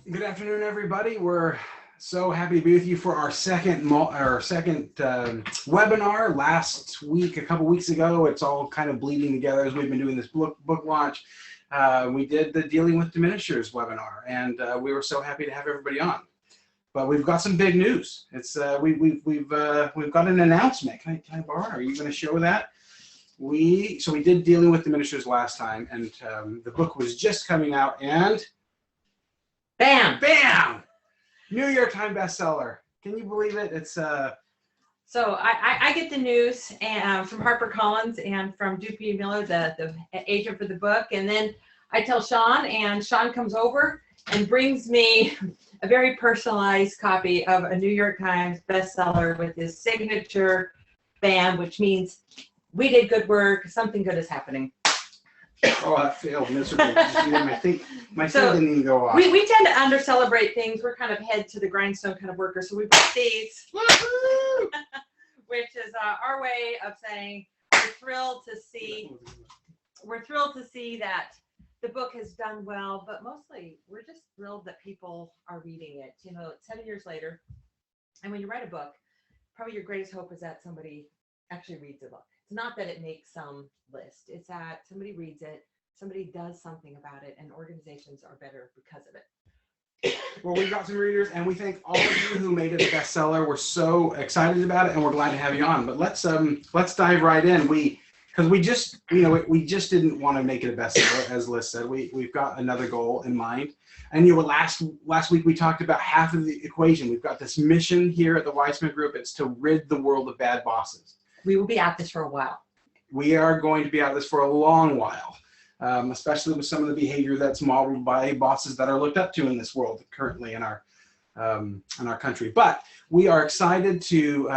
Good afternoon, everybody. We're so happy to be with you for our second webinar. Last week, a couple weeks ago, it's all kind of bleeding together as we've been doing this book launch. We did the Dealing with Diminishers webinar, and we were so happy to have everybody on. But we've got some big news. It's we've got an announcement. Can I borrow it? Are you going to show that? We did Dealing with Diminishers last time, and the book was just coming out, and bam! Bam! New York Times bestseller. Can you believe it? It's So I get the news from HarperCollins and from Dupuy Miller, the agent for the book, and then I tell Shawn, and Shawn comes over and brings me a very personalized copy of a New York Times bestseller with his signature bam, which means we did good work, something good is happening. Oh, I failed miserably. My thing didn't even go off. We tend to under-celebrate things. We're kind of head to the grindstone kind of workers. So we've got these, which is our way of saying we're thrilled to see that the book has done well, but mostly we're just thrilled that people are reading it. You know, it's 7 years later, and when you write a book, probably your greatest hope is that somebody actually reads the book. It's not that it makes some list. It's that somebody reads it, somebody does something about it, and organizations are better because of it. Well, we've got some readers, and we thank all of you who made it a bestseller. We're so excited about it, and we're glad to have you on. But let's dive right in. We just didn't want to make it a bestseller, as Liz said. We've got another goal in mind. And last week we talked about half of the equation. We've got this mission here at the Wiseman Group. It's to rid the world of bad bosses. We will be at this for a while. We are going to be at this for a long while, especially with some of the behavior that's modeled by bosses that are looked up to in this world currently in our country. But we are excited to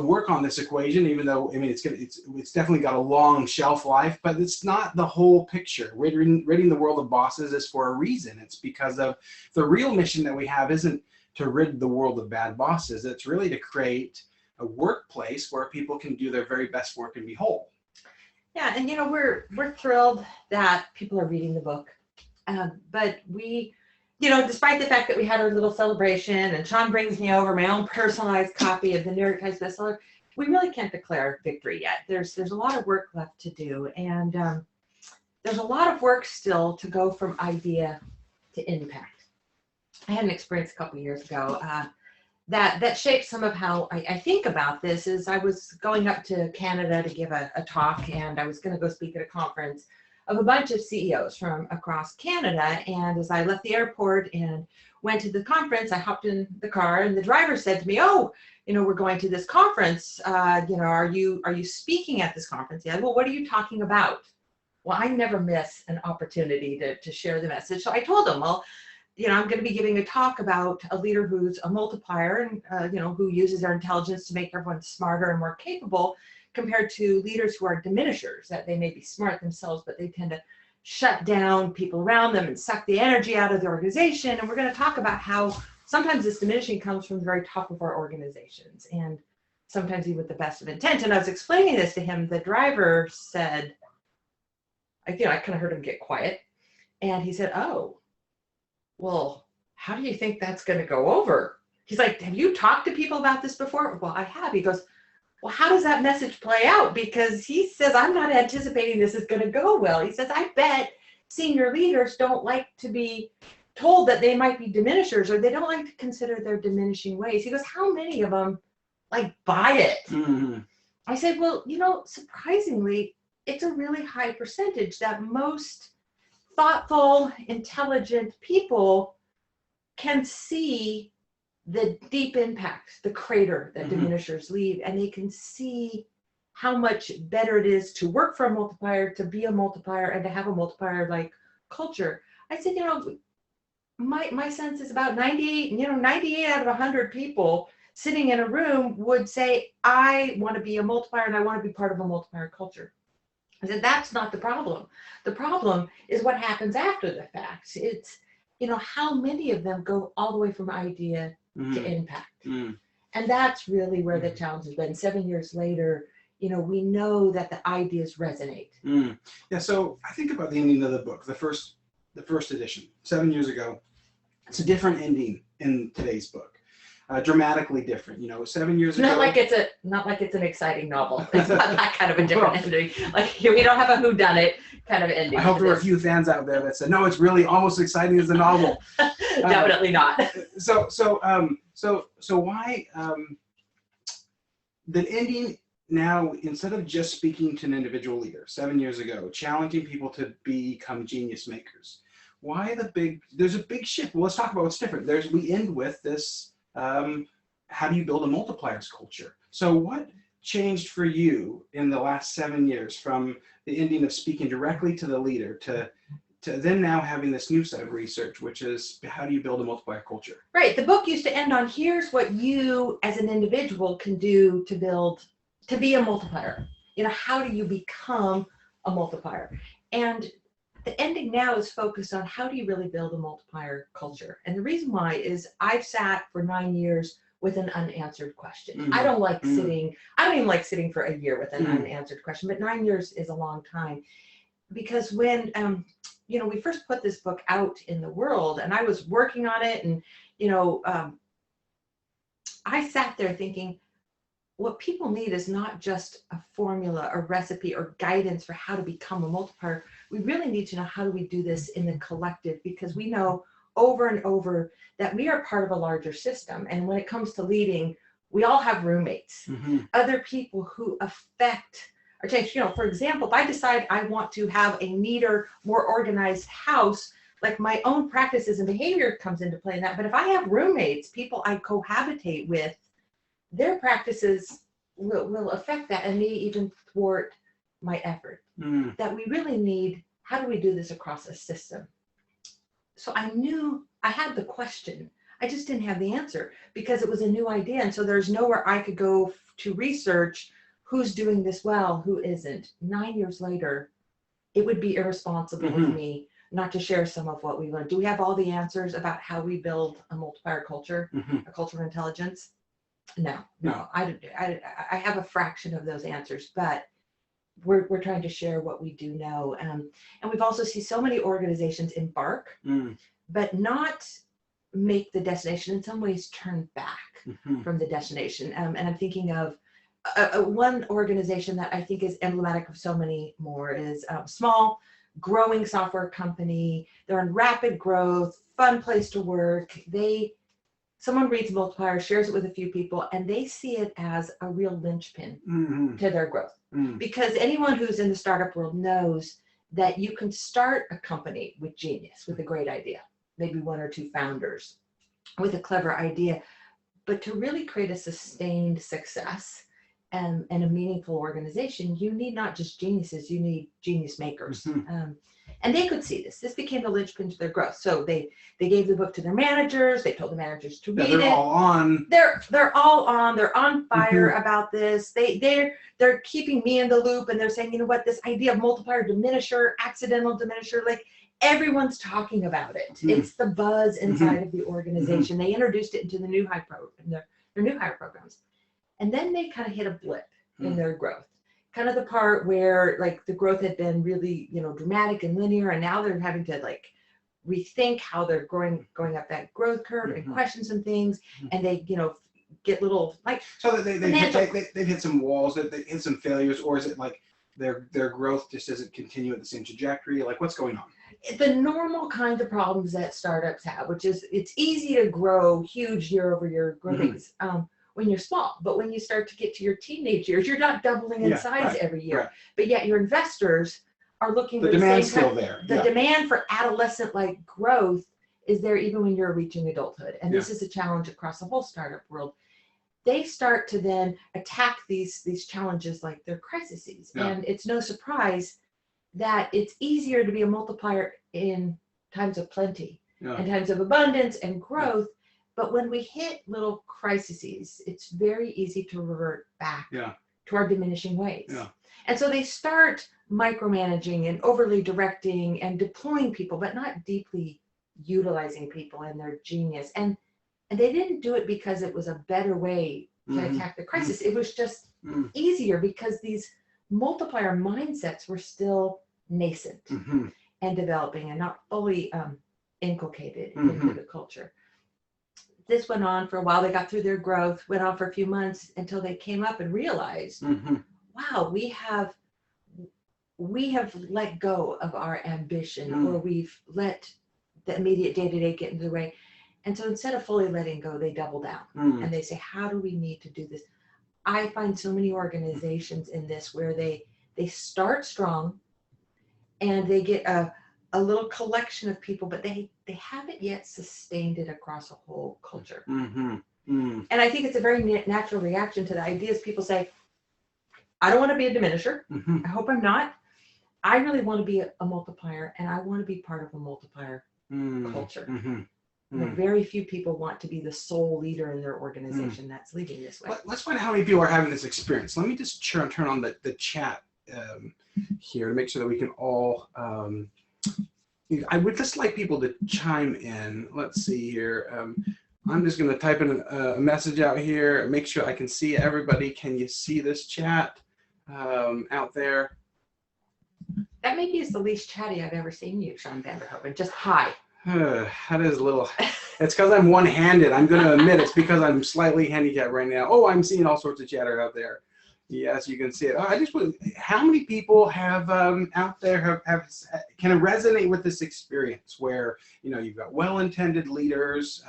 work on this equation, even though it's definitely got a long shelf life, but it's not the whole picture. Ridding the world of bosses is for a reason. It's because of the real mission that we have isn't to rid the world of bad bosses. It's really to create a workplace where people can do their very best work and be whole. Yeah, and we're thrilled that people are reading the book, but we, despite the fact that we had our little celebration and Shawn brings me over my own personalized copy of the New York Times bestseller, we really can't declare victory yet. There's a lot of work left to do, and there's a lot of work still to go from idea to impact. I had an experience a couple of years ago that shaped some of how I think about this. Is I was going up to Canada to give a talk, and I was going to go speak at a conference of a bunch of CEOs from across Canada. And as I left the airport and went to the conference, I hopped in the car, and the driver said to me, "Oh, we're going to this conference. Are you speaking at this conference?" Yeah. Well, what are you talking about? Well, I never miss an opportunity to share the message. So I told him, well, I'm going to be giving a talk about a leader who's a multiplier and, who uses their intelligence to make everyone smarter and more capable compared to leaders who are diminishers, that they may be smart themselves, but they tend to shut down people around them and suck the energy out of the organization. And we're going to talk about how sometimes this diminishing comes from the very top of our organizations, and sometimes even with the best of intent. And I was explaining this to him. The driver said, I kind of heard him get quiet. And he said, "Oh, well, how do you think that's going to go over?" He's like, "Have you talked to people about this before?" "Well, I have." He goes, "Well, how does that message play out?" Because he says, "I'm not anticipating this is going to go well." He says, "I bet senior leaders don't like to be told that they might be diminishers, or they don't like to consider their diminishing ways." He goes, "How many of them buy it?" Mm-hmm. I said, "Well, surprisingly, it's a really high percentage that most thoughtful, intelligent people can see the deep impact, the crater that diminishers leave, and they can see how much better it is to work for a multiplier, to be a multiplier, and to have a multiplier-like culture." I said, my sense is about 98 out of 100 people sitting in a room would say, "I want to be a multiplier and I want to be part of a multiplier culture." I said, that's not the problem. The problem is what happens after the fact. It's, how many of them go all the way from idea to impact. And that's really where the challenge has been. 7 years later, we know that the ideas resonate. Yeah, so I think about the ending of the book, the first edition, 7 years ago. It's a different ending in today's book. Dramatically different. 7 years ago. Not like it's an exciting novel. It's not that kind of a different ending. Like we don't have a whoodunit kind of ending. I hope there were a few fans out there that said, no, it's really almost exciting as a novel. Definitely not. So why the ending now, instead of just speaking to an individual leader 7 years ago, challenging people to become genius makers, there's a big shift. Well, let's talk about what's different. We end with this, how do you build a multipliers culture? So what changed for you in the last 7 years from the ending of speaking directly to the leader to then now having this new set of research, which is how do you build a multiplier culture? Right. The book used to end on here's what you as an individual can do to be a multiplier. How do you become a multiplier? And the ending now is focused on how do you really build a multiplier culture? And the reason why is I've sat for 9 years with an unanswered question. Mm-hmm. I don't even like sitting for a year with an unanswered question, but 9 years is a long time. Because when we first put this book out in the world and I was working on it and I sat there thinking, what people need is not just a formula, a recipe, or guidance for how to become a multiplier. We really need to know how do we do this in the collective, because we know over and over that we are part of a larger system. And when it comes to leading, we all have roommates, other people who affect our change. For example, if I decide I want to have a neater, more organized house, like my own practices and behavior comes into play in that. But if I have roommates, people I cohabitate with, their practices will affect that and may even thwart my effort. That we really need, how do we do this across a system? So I knew I had the question. I just didn't have the answer because it was a new idea. And so there's nowhere I could go to research who's doing this well, who isn't. 9 years later, it would be irresponsible of me not to share some of what we learned. Do we have all the answers about how we build a multiplier culture, a culture of intelligence? No. I have a fraction of those answers, but we're trying to share what we do know. And we've also seen so many organizations embark, but not make the destination, in some ways turn back from the destination. And I'm thinking of one organization that I think is emblematic of so many more is a small, growing software company. They're in rapid growth, fun place to work. Someone reads Multiplier, shares it with a few people, and they see it as a real linchpin to their growth. Because anyone who's in the startup world knows that you can start a company with genius, with a great idea, maybe one or two founders with a clever idea, but to really create a sustained success and a meaningful organization, you need not just geniuses, you need genius makers. And they could see this. This became the linchpin to their growth. So they gave the book to their managers. They told the managers to read it. They're all on. They're all on. They're on fire about this. They're keeping me in the loop, and they're saying, you know what, this idea of multiplier diminisher, accidental diminisher, like everyone's talking about it. It's the buzz inside of the organization. They introduced it into the new hire their new hire programs, and then they kind of hit a blip in their growth. Kind of the part where like the growth had been really, dramatic and linear, and now they're having to like rethink how they're going up that growth curve and question some things, and they, get little like. So they've hit some walls, they hit some failures, or is it like their growth just doesn't continue at the same trajectory? Like what's going on? The normal kinds of problems that startups have, which is it's easy to grow huge year-over-year growth when you're small, but when you start to get to your teenage years, you're not doubling in size every year, but yet your investors are looking for the demand's same still there. The demand for adolescent-like growth is there even when you're reaching adulthood, and this is a challenge across the whole startup world. They start to then attack these challenges like they're crises, and it's no surprise that it's easier to be a multiplier in times of plenty and times of abundance and growth. But when we hit little crises, it's very easy to revert back to our diminishing ways. And so they start micromanaging and overly directing and deploying people, but not deeply utilizing people and their genius. And they didn't do it because it was a better way to attack the crisis. It was just easier because these multiplier mindsets were still nascent and developing and not fully inculcated into the culture. This went on for a while. They got through their growth, went on for a few months until they came up and realized, wow, we have let go of our ambition, or we've let the immediate day-to-day get in the way. And so instead of fully letting go, they double down and they say, how do we need to do this? I find so many organizations in this where they start strong and they get a little collection of people, but they haven't yet sustained it across a whole culture. And I think it's a very natural reaction to the ideas. People say, I don't want to be a diminisher. I hope I'm not. I really want to be a multiplier, and I want to be part of a multiplier culture. Very few people want to be the sole leader in their organization that's leading this way. Let's find out how many people are having this experience. Let me just turn on the chat here to make sure that we can all, I would just like people to chime in. Let's see here. I'm just going to type in a message out here and make sure I can see everybody. Can you see this chat out there? That maybe is the least chatty I've ever seen you, Shawn Vanderhoven. Just hi. That is a little, it's because I'm one-handed. I'm going to admit it's because I'm slightly handicapped right now. Oh, I'm seeing all sorts of chatter out there. Yes, you can see it. Oh, I just want, how many people have out there can resonate with this experience where, you know, you've got well-intended leaders,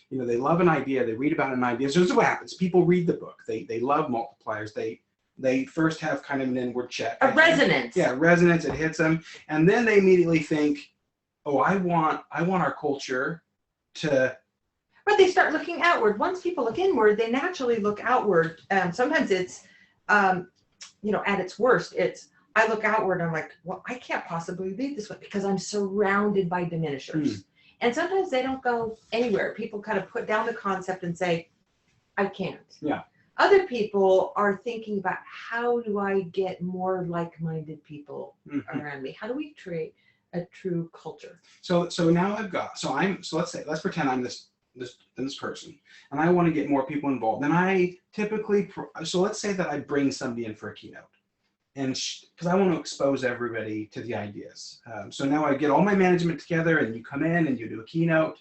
you know, they love an idea, they read about an idea. So this is what happens. People read the book. They love multipliers. They first have kind of an inward check. A resonance. Yeah, resonance, it hits them. And then they immediately think, oh, I want our culture to. But they start looking outward. Once people look inward, they naturally look outward. Sometimes it's, you know, at its worst, it's, I look outward and I'm like, well, I can't possibly lead this way because I'm surrounded by diminishers. And sometimes they don't go anywhere. People kind of put down the concept and say, I can't. Yeah. Other people are thinking about, how do I get more like-minded people around me? How do we create a true culture? So now I've got, so let's pretend I'm this person, and I want to get more people involved. And I typically, so let's say that I bring somebody in for a keynote, and because I want to expose everybody to the ideas. So now I get all my management together, and you come in and you do a keynote,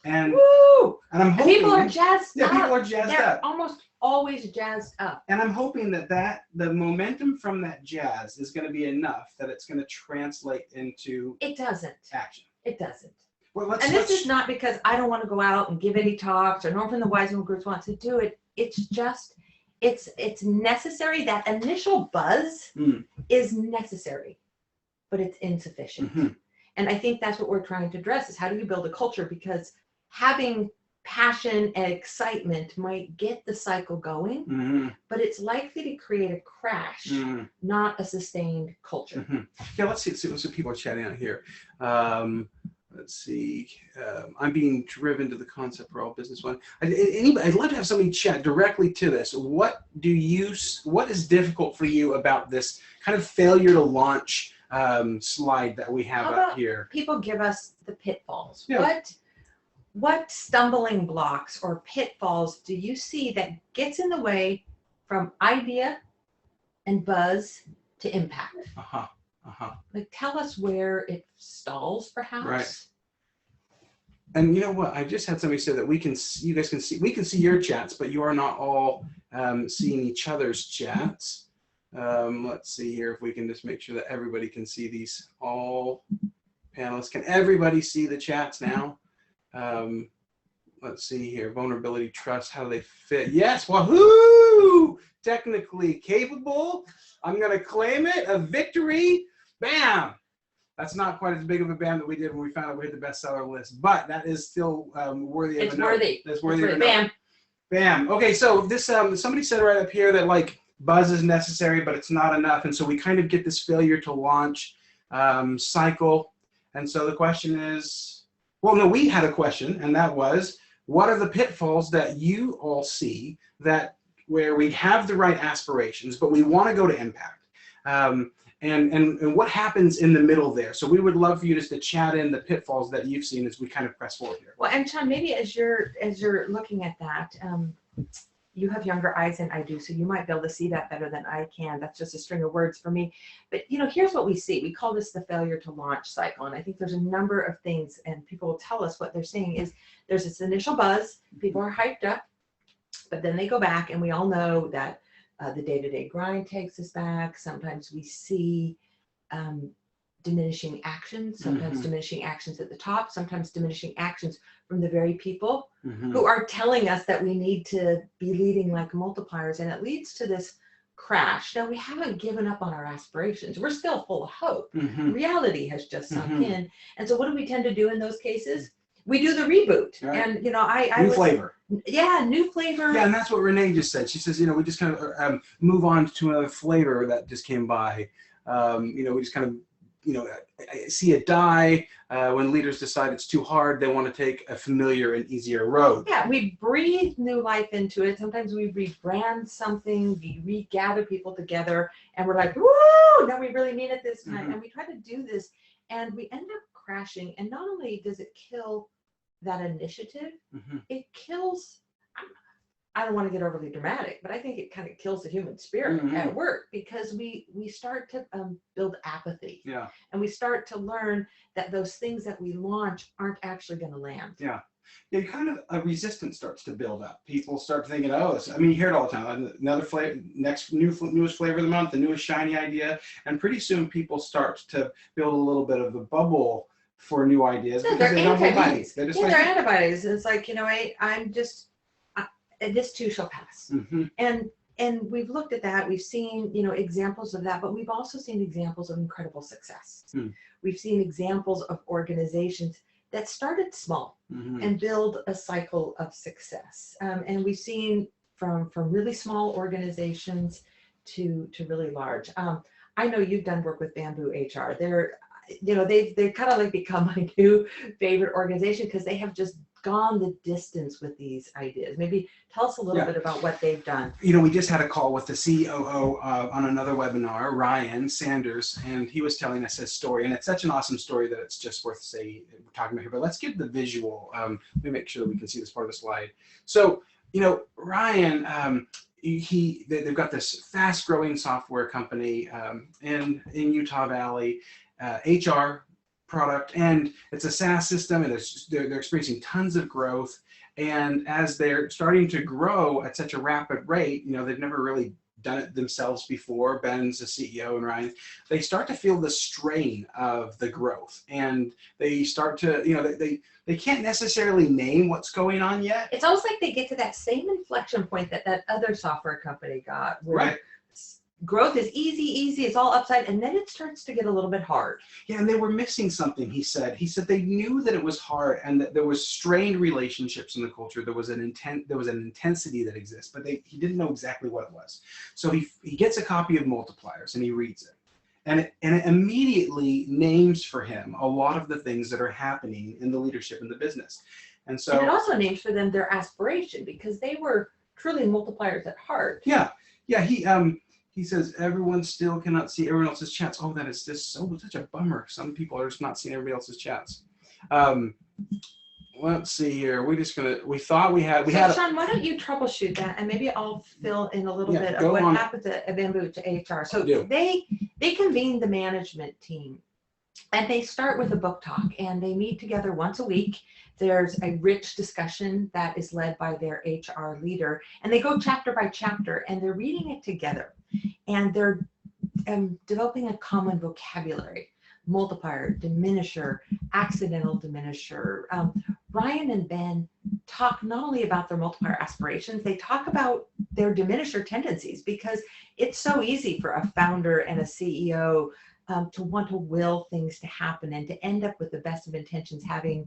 and woo! And I'm hoping people are jazzed up. People are jazzed They're up. almost always jazzed up. And I'm hoping that the momentum from that jazz is going to be enough that it's going to translate into. It doesn't. Action. It doesn't. Well, this is not because I don't want to go out and give any talks, or nor from the Wiseman groups wants to do it. It's just, it's necessary. That initial buzz is necessary, but it's insufficient. And I think that's what we're trying to address, is how do you build a culture? Because having passion and excitement might get the cycle going, but it's likely to create a crash, not a sustained culture. Yeah, let's see what people are chatting out here. Let's see. I'm being driven to the concept for all business one. I'd love to have somebody chat directly to this. What is difficult for you about this kind of failure to launch slide that we have up here? People give us the pitfalls. Yeah. What stumbling blocks or pitfalls do you see that gets in the way from idea and buzz to impact? Like, tell us where it stalls, perhaps. Right. And you know what? I just had somebody say that you guys can see, we can see your chats, but you are not all seeing each other's chats. Let's see here if we can just make sure that everybody can see these. All panelists, can everybody see the chats now? Let's see here. Vulnerability, trust, how do they fit? Yes, wahoo! Technically capable. I'm going to claim it. A victory. Bam! That's not quite as big of a bam that we did when we found out we hit the bestseller list, but that is still worthy of a note. That's worthy of a note. Bam. Bam. Okay, so this somebody said right up here that like buzz is necessary, but it's not enough, and so we kind of get this failure to launch cycle. And so the question is, well, no, we had a question, and that was, what are the pitfalls that you all see that where we have the right aspirations, but we want to go to impact? And what happens in the middle there? So we would love for you just to chat in the pitfalls that you've seen as we kind of press forward here. Well, and Shawn, maybe as you're looking at that, you have younger eyes than I do, so you might be able to see that better than I can. That's just a string of words for me. But here's what we see. We call this the failure to launch cycle. And I think there's a number of things, and people will tell us what they're saying is there's this initial buzz, people are hyped up, but then they go back, and we all know that the day-to-day grind takes us back. Sometimes we see diminishing actions, sometimes diminishing actions at the top, sometimes diminishing actions from the very people who are telling us that we need to be leading like multipliers, and it leads to this crash. Now, we haven't given up on our aspirations. We're still full of hope. Reality has just sunk in. And so what do we tend to do in those cases? We do the reboot. Right. And, new flavor. Yeah, new flavor. Yeah, and that's what Renee just said. She says, we just kind of move on to another flavor that just came by. We just kind of, see it die. When leaders decide it's too hard, they want to take a familiar and easier road. Yeah, we breathe new life into it. Sometimes we rebrand something, we regather people together, and we're like, woo, now we really mean it this time. And we try to do this, and we end up crashing. And not only does it kill that initiative, it kills, I don't want to get overly dramatic, but I think it kind of kills the human spirit at work, because we start to build apathy. Yeah. And we start to learn that those things that we launch aren't actually going to land. Yeah. Yeah, kind of a resistance starts to build up. People start thinking, you hear it all the time. Another flavor, newest flavor of the month, the newest shiny idea. And pretty soon people start to build a little bit of a bubble for new ideas. Yeah, they're antibodies. They're antibodies. It's like, I'm just, this too shall pass. And we've looked at that. We've seen, examples of that, but we've also seen examples of incredible success. We've seen examples of organizations that started small and build a cycle of success. And we've seen from really small organizations to really large. I know you've done work with Bamboo HR. They've kind of like become my new favorite organization, because they have just gone the distance with these ideas. Maybe tell us a little bit about what they've done. We just had a call with the COO on another webinar, Ryan Sanders, and he was telling us his story. And it's such an awesome story that it's just worth talking about here. But let's get the visual. Let me make sure that we can see this part of the slide. So, Ryan, they've got this fast-growing software company in Utah Valley, HR product, and it's a SaaS system, and they're experiencing tons of growth. And as they're starting to grow at such a rapid rate, they've never really done it themselves before. Ben's the CEO, and Ryan, they start to feel the strain of the growth, and they start to, they can't necessarily name what's going on yet. It's almost like they get to that same inflection point that other software company got, where growth is easy, it's all upside, and then it starts to get a little bit hard. Yeah, and they were missing something, he said. He said they knew that it was hard, and that there was strained relationships in the culture. There was an intensity that exists, but he didn't know exactly what it was. So he gets a copy of Multipliers, and he reads it. And it immediately names for him a lot of the things that are happening in the leadership in the business. And so it also names for them their aspiration, because they were truly multipliers at heart. Yeah, he says everyone still cannot see everyone else's chats. Oh, that is just such a bummer. Some people are just not seeing everybody else's chats. Let's see here. Shawn, why don't you troubleshoot that, and maybe I'll fill in a little bit of what happens at Bamboo to HR. So they convene the management team, and they start with a book talk, and they meet together once a week. There's a rich discussion that is led by their HR leader, and they go chapter by chapter, and they're reading it together, and they're developing a common vocabulary: multiplier, diminisher, accidental diminisher. Ryan and Ben talk not only about their multiplier aspirations, they talk about their diminisher tendencies, because it's so easy for a founder and a CEO to want to will things to happen and to end up with the best of intentions having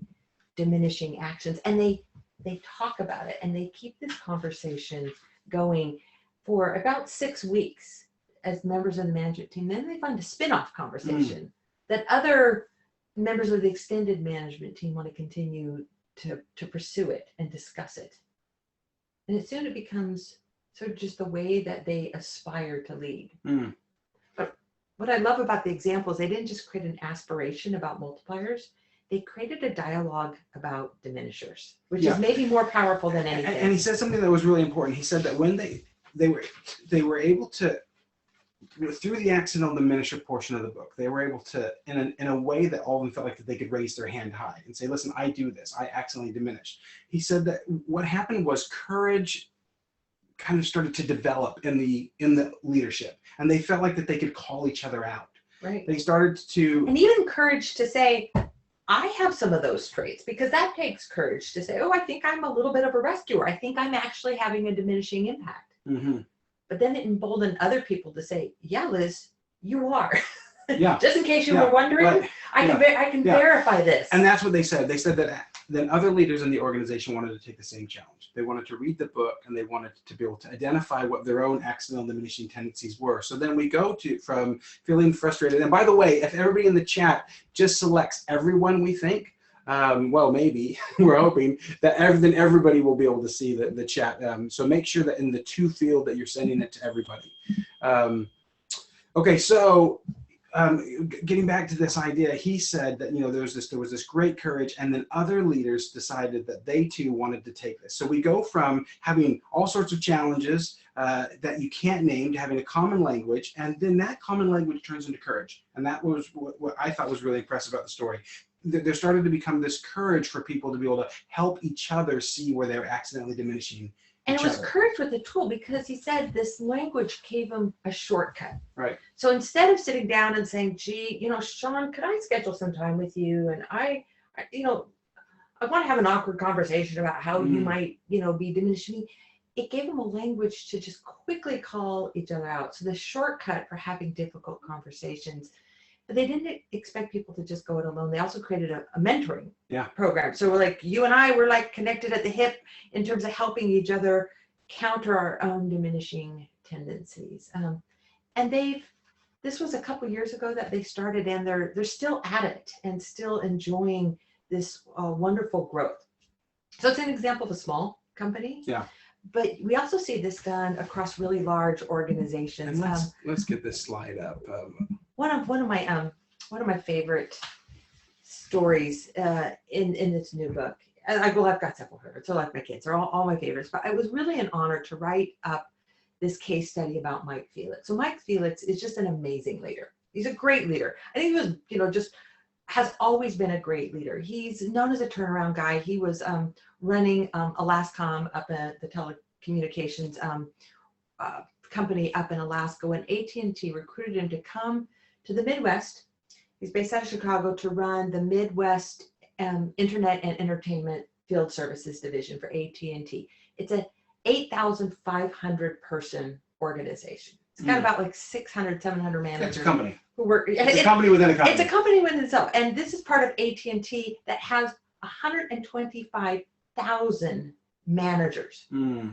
diminishing actions. And they talk about it, and they keep this conversation going for about 6 weeks as members of the management team. Then they find a spin-off conversation that other members of the extended management team want to continue to pursue it and discuss it. And soon it becomes sort of just the way that they aspire to lead. But what I love about the examples, they didn't just create an aspiration about multipliers. they created a dialogue about diminishers, which Yeah. is maybe more powerful than anything. And he said something that was really important. He said that when they were able to, through the accidental diminisher portion of the book, they were able to, in a way that all of them felt like that they could raise their hand high and say, listen, I do this, I accidentally diminish. He said that what happened was courage kind of started to develop in the leadership, and they felt like that they could call each other out. Right. They started to, and even courage to say, I have some of those traits, because that takes courage to say, oh, I think I'm a little bit of a rescuer. I think I'm actually having a diminishing impact. mm-hmm. But then it emboldened other people to say, yeah, Liz, you are. Yeah. Just in case you were wondering, Right. I can verify this. And that's what they said. They said that then other leaders in the organization wanted to take the same challenge. They wanted to read the book, and they wanted to be able to identify what their own accidental diminishing tendencies were. So then we go to from feeling frustrated. And by the way, if everybody in the chat just selects everyone we think, well, maybe we're hoping that then everybody will be able to see the chat. So make sure that in the to field that you're sending it to everybody. Okay, so getting back to this idea, he said that there was this great courage, and then other leaders decided that they too wanted to take this. So we go from having all sorts of challenges that you can't name to having a common language, and then that common language turns into courage. And that was what I thought was really impressive about the story. There started to become this courage for people to be able to help each other see where they're accidentally diminishing. And it was courage with a tool, because he said this language gave him a shortcut. Right. So instead of sitting down and saying, gee, Shawn, could I schedule some time with you? And I want to have an awkward conversation about how you might, be diminishing me. It gave him a language to just quickly call each other out. So the shortcut for having difficult conversations. But they didn't expect people to just go it alone. They also created a mentoring program. So we're like, you and I were like connected at the hip in terms of helping each other counter our own diminishing tendencies. And this was a couple years ago that they started, and they're still at it and still enjoying this wonderful growth. So it's an example of a small company. Yeah. But we also see this done across really large organizations. And let's get this slide up. One of my favorite stories in this new book. I've got several favorites. They're like my kids. They're all my favorites. But it was really an honor to write up this case study about Mike Felix. So Mike Felix is just an amazing leader. He's a great leader. I think he was, just has always been a great leader. He's known as a turnaround guy. He was running Alascom up at the telecommunications company up in Alaska when AT&T recruited him to come to the Midwest. He's based out of Chicago to run the Midwest Internet and Entertainment Field Services Division for AT&T. It's a 8,500 person organization. It's got about like 600, 700 managers. It's a company. Who work. It's a company within a company. It's a company within itself. And this is part of AT&T that has 125,000 managers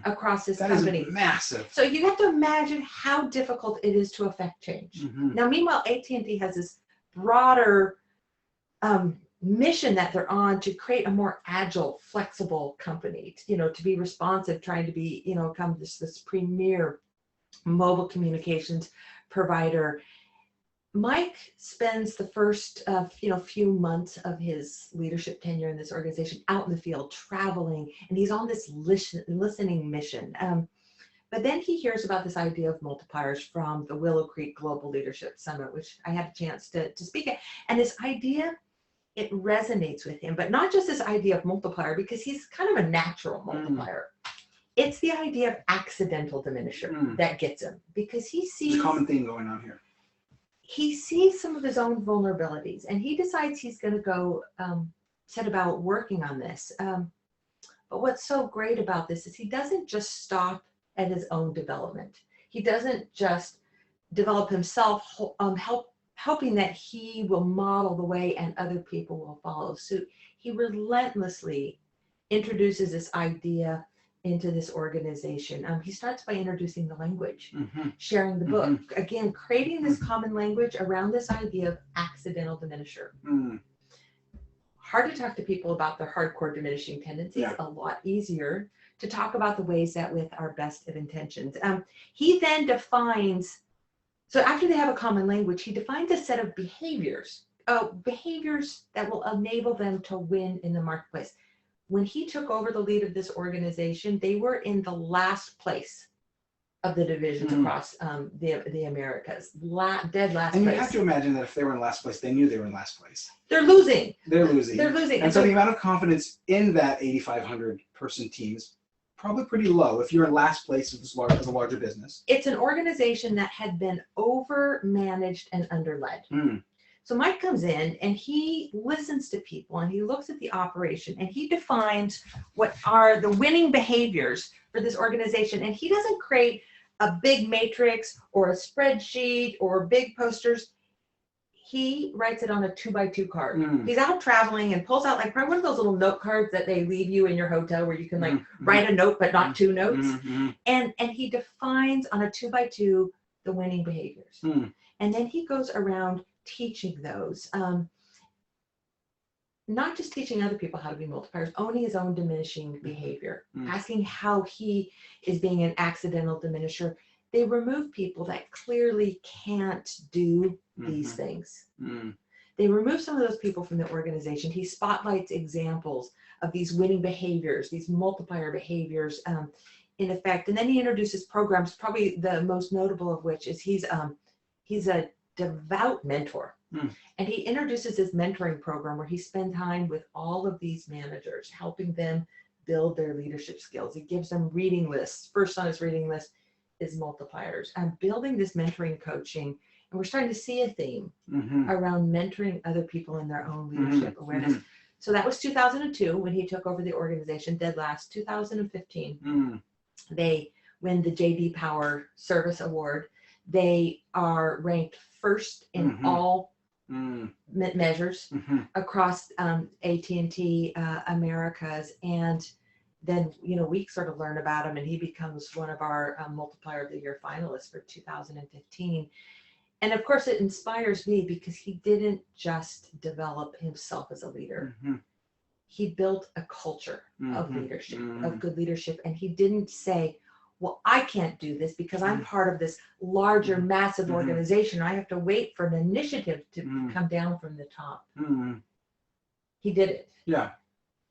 across this company. That is massive. So you have to imagine how difficult it is to affect change. Now, meanwhile, AT&T has this broader mission that they're on to create a more agile, flexible company, to be responsive, trying to be, become this premier mobile communications provider. Mike spends the first, few months of his leadership tenure in this organization out in the field, traveling, and he's on this listening mission. But then he hears about this idea of multipliers from the Willow Creek Global Leadership Summit, which I had a chance to speak at. And this idea, it resonates with him, but not just this idea of multiplier, because he's kind of a natural multiplier. It's the idea of accidental diminisher that gets him, because he sees There's a common theme going on here. He sees some of his own vulnerabilities, and he decides he's going to go set about working on this. But what's so great about this is he doesn't just stop at his own development. He doesn't just develop himself, hoping that he will model the way and other people will follow suit. He relentlessly introduces this idea into this organization. He starts by introducing the language, sharing the book, again, creating this common language around this idea of accidental diminisher. Hard to talk to people about their hardcore diminishing tendencies, a lot easier to talk about the ways that with our best of intentions. He then defines, so after they have a common language, he defines a set of behaviors behaviors that will enable them to win in the marketplace. When he took over the lead of this organization, they were in the last place of the divisions across the Americas. Dead last And place. you have to imagine that if they were in last place, they knew they were in last place. They're losing. They're losing. They're losing. And so the amount of confidence in that 8,500 person team is probably pretty low if you're in last place of a larger business. It's an organization that had been over-managed and under-led. So Mike comes in and he listens to people and he looks at the operation and he defines what are the winning behaviors for this organization. And he doesn't create a big matrix or a spreadsheet or big posters. He writes it on a 2x2 card. He's out traveling and pulls out like one of those little note cards that they leave you in your hotel where you can like write a note but not two notes. And he defines on a 2x2 the winning behaviors. And then he goes around teaching those, not just teaching other people how to be multipliers, owning his own diminishing behavior, asking how he is being an accidental diminisher. They remove people that clearly can't do these things. They remove some of those people from the organization. He spotlights examples of these winning behaviors, these multiplier behaviors in effect. And then he introduces programs, probably the most notable of which is he's a devout mentor. And he introduces this mentoring program where he spends time with all of these managers, helping them build their leadership skills. He gives them reading lists. First on his reading list is multipliers. And building this mentoring coaching, and we're starting to see a theme around mentoring other people in their own leadership awareness. So that was 2002 when he took over the organization. Dead last 2015, they win the J.D. Power Service Award. They are ranked first in all measures across AT&T Americas. And then, we sort of learn about him and he becomes one of our Multiplier of the Year finalists for 2015. And of course it inspires me because he didn't just develop himself as a leader. He built a culture of leadership, of good leadership. And he didn't say, well, I can't do this because I'm part of this larger, massive organization. I have to wait for an initiative to come down from the top. He did it. Yeah.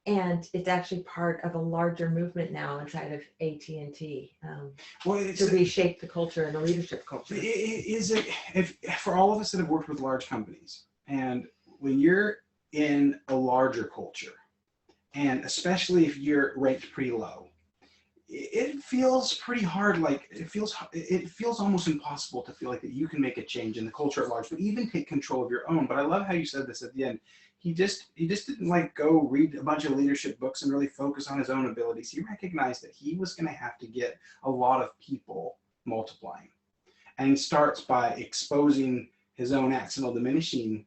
And it's actually part of a larger movement now inside of AT&T to reshape the culture and the leadership culture. If for all of us that have worked with large companies, and when you're in a larger culture, and especially if you're ranked pretty low, it feels pretty hard. Like it feels almost impossible to feel like that you can make a change in the culture at large, but even take control of your own. But I love how you said this at the end. He just didn't like go read a bunch of leadership books and really focus on his own abilities. He recognized that he was going to have to get a lot of people multiplying, and he starts by exposing his own accidental diminishing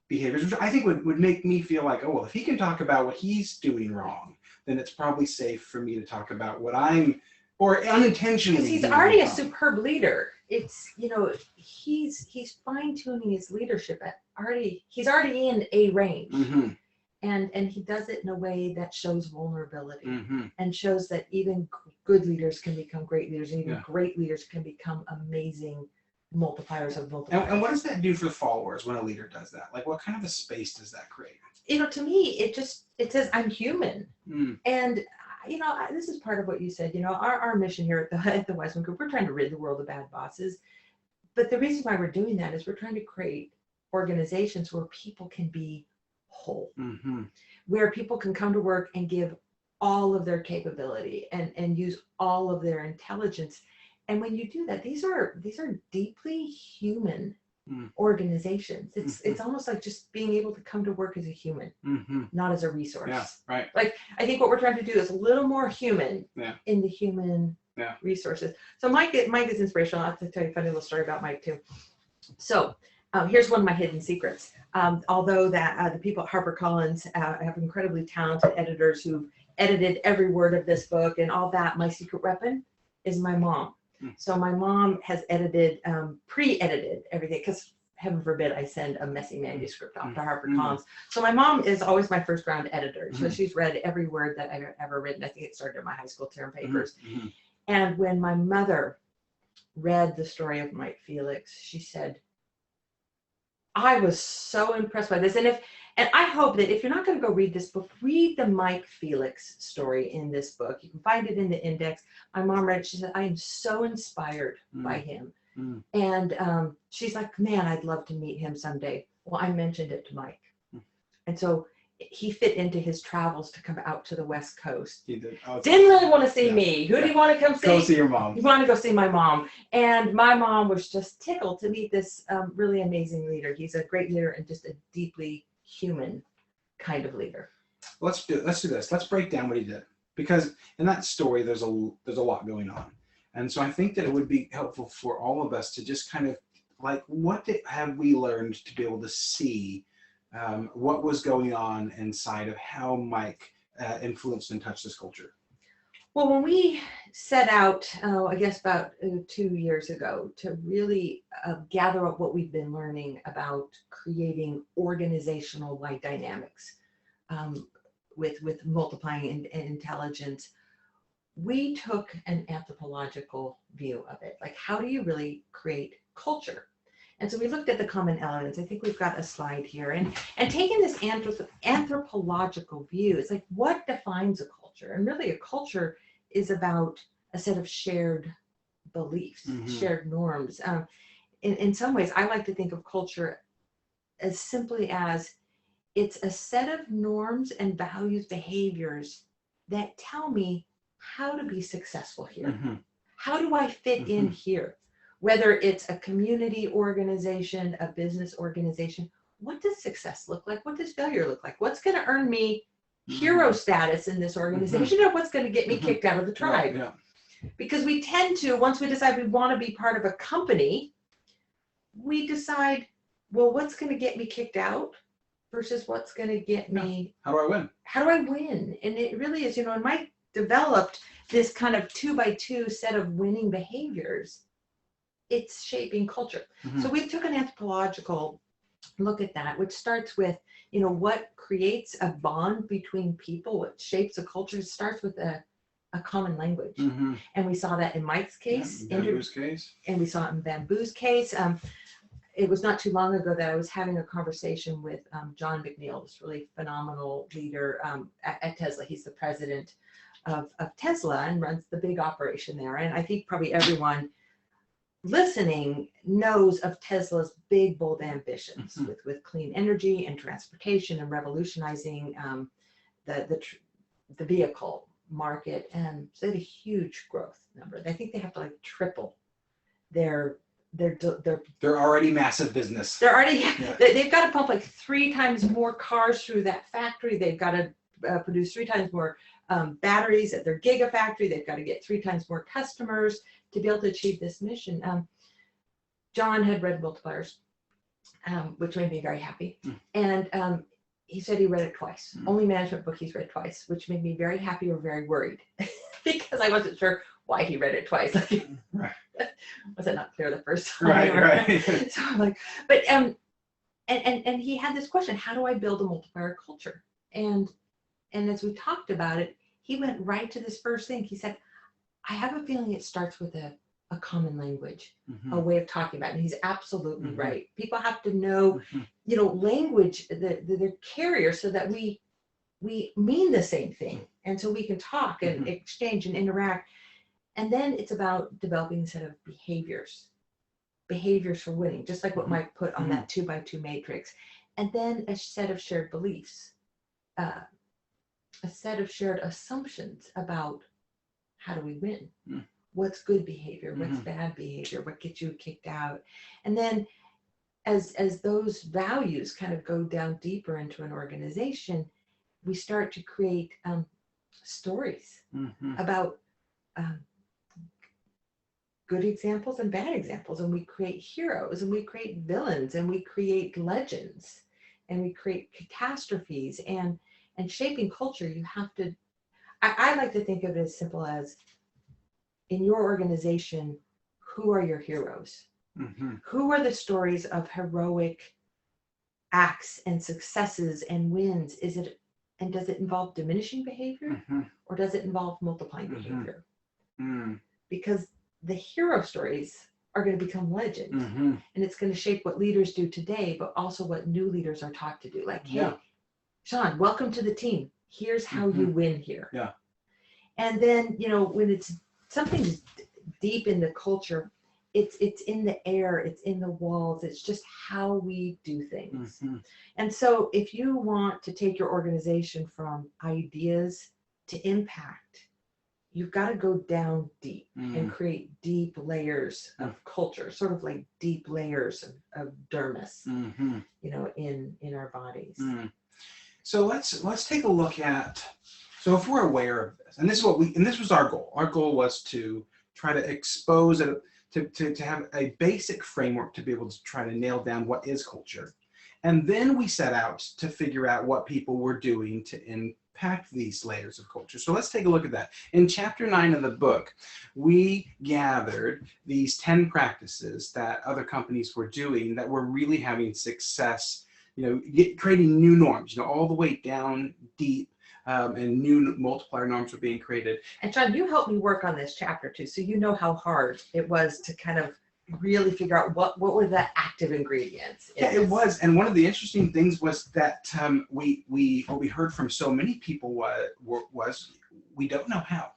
behaviors, which I think would make me feel like, oh, well, if he can talk about what he's doing wrong, then it's probably safe for me to talk about what I'm, or unintentionally. Because he's already a superb leader. It's, he's fine-tuning his leadership he's already in a range. And he does it in a way that shows vulnerability and shows that even good leaders can become great leaders, and even great leaders can become amazing multipliers of multipliers. And what does that do for the followers when a leader does that? Like, what kind of a space does that create? To me, it says I'm human. And, this is part of what you said, our mission here at the Wiseman Group, we're trying to rid the world of bad bosses. But the reason why we're doing that is we're trying to create organizations where people can be whole, where people can come to work and give all of their capability and use all of their intelligence. And when you do that, these are deeply human organizations. It's almost like just being able to come to work as a human, not as a resource. Yeah, right. Like, I think what we're trying to do is a little more human in the human resources. So Mike is inspirational. I'll have to tell you a funny little story about Mike too. So here's one of my hidden secrets. Although the people at HarperCollins have incredibly talented editors who've edited every word of this book and all that, my secret weapon is my mom. So my mom has edited, pre-edited everything, because heaven forbid I send a messy manuscript off to HarperCollins. So my mom is always my first round editor. So she's read every word that I've ever written. I think it started in my high school term papers. And when my mother read the story of Mike Felix, she said, I was so impressed by this. And I hope that if you're not going to go read this book, read the Mike Felix story in this book. You can find it in the index. My mom read it. She said, I am so inspired by him. And she's like, man, I'd love to meet him someday. Well, I mentioned it to Mike. And so he fit into his travels to come out to the West Coast. He did. Oh, didn't really want to see me. Who do you want to come see? Go see your mom. You want to go see my mom. And my mom was just tickled to meet this really amazing leader. He's a great leader and just a deeply human kind of leader. Let's do this. Let's break down what he did, because in that story there's a lot going on. And so I think that it would be helpful for all of us to just kind of like, what have we learned to be able to see what was going on inside of how Mike influenced and touched this culture? Well, when we set out, I guess about 2 years ago, to really gather up what we've been learning about creating organizational-wide dynamics with multiplying intelligence, we took an anthropological view of it. Like, how do you really create culture? And so we looked at the common elements. I think we've got a slide here. And taking this anthropological view, it's like, what defines a culture? And really a culture is about a set of shared beliefs, shared norms. In some ways, I like to think of culture as simply as it's a set of norms and values, behaviors that tell me how to be successful here. How do I fit in here? Whether it's a community organization, a business organization, what does success look like? What does failure look like? What's going to earn me hero status in this organization, or what's going to get me kicked out of the tribe? Yeah. Because we tend to, once we decide we want to be part of a company, we decide, well, what's going to get me kicked out versus what's going to get me. How do I win? How do I win? And it really is, and Mike developed this kind of 2x2 set of winning behaviors. It's shaping culture. So we took an anthropological look at that, which starts with, what creates a bond between people, what shapes a culture. It starts with a common language. And we saw that in Mike's case. Bamboo's case. And we saw it in Bamboo's case. It was not too long ago that I was having a conversation with John McNeil, this really phenomenal leader at Tesla. He's the president of Tesla and runs the big operation there. And I think probably everyone listening knows of Tesla's big, bold ambitions with clean energy and transportation and revolutionizing the vehicle market. And so they had a huge growth number. I think they have to like triple their already massive business. They're already they've got to pump like 3 times more cars through that factory. They've got to produce 3 times more batteries at their gigafactory. They've got to get 3 times more customers to be able to achieve this mission. John had read Multipliers, which made me very happy. And he said he read it twice. Only management book he's read twice, which made me very happy or very worried because I wasn't sure why he read it twice. Was it not clear the first time? Right. So I'm like, but and he had this question: how do I build a multiplier culture? And as we talked about it, he went right to this first thing. He said, I have a feeling it starts with a common language, a way of talking about it. And he's absolutely right. People have to know, language, the carrier, so that we mean the same thing. And so we can talk and exchange and interact. And then it's about developing a set of behaviors for winning, just like what Mike put on that 2x2 matrix. And then a set of shared beliefs, a set of shared assumptions about how do we win? What's good behavior? What's bad behavior? What gets you kicked out? And then as those values kind of go down deeper into an organization, we start to create stories about good examples and bad examples. And we create heroes and we create villains and we create legends and we create catastrophes. And shaping culture, you have to, I like to think of it as simple as, in your organization, who are your heroes? Who are the stories of heroic acts and successes and wins? And does it involve diminishing behavior or does it involve multiplying behavior? Because the hero stories are going to become legend. Mm-hmm. And it's going to shape what leaders do today, but also what new leaders are taught to do. Like, hey, Yeah. Shawn, welcome to the team. Here's how you win here. Yeah. And then, when it's something deep in the culture, it's in the air, it's in the walls, it's just how we do things. Mm-hmm. And so if you want to take your organization from ideas to impact, you've got to go down deep and create deep layers of culture, sort of like deep layers of dermis, in our bodies. So let's take a look at, so if we're aware of this, and this was our goal. Our goal was to try to expose it, to have a basic framework to be able to try to nail down what is culture. And then we set out to figure out what people were doing to impact these layers of culture. So let's take a look at that. In chapter 9 of the book, we gathered these 10 practices that other companies were doing that were really having success, creating new norms, all the way down deep, and new multiplier norms were being created. And Shawn, you helped me work on this chapter too, so you know how hard it was to kind of really figure out what were the active ingredients. Yeah, it was. And one of the interesting things was that what we heard from so many people was we don't know how.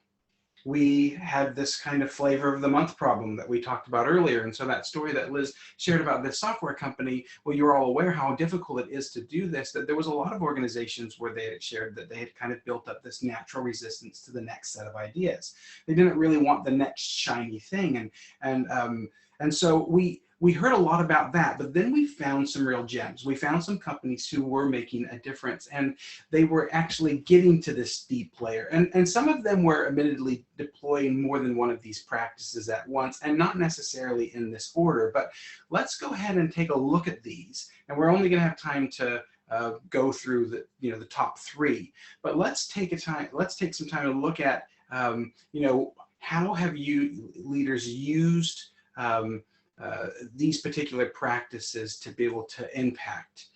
We had this kind of flavor of the month problem that we talked about earlier. And so that story that Liz shared about this software company, well, you're all aware how difficult it is to do this, that there was a lot of organizations where they had shared that they had kind of built up this natural resistance to the next set of ideas. They didn't really want the next shiny thing. And so we heard a lot about that, but then we found some real gems. We found some companies who were making a difference, and they were actually getting to this deep layer. And some of them were admittedly deploying more than one of these practices at once, and not necessarily in this order. But let's go ahead and take a look at these. And we're only going to have time to go through the top 3. But let's take some time to look at how have you leaders used these particular practices to be able to impact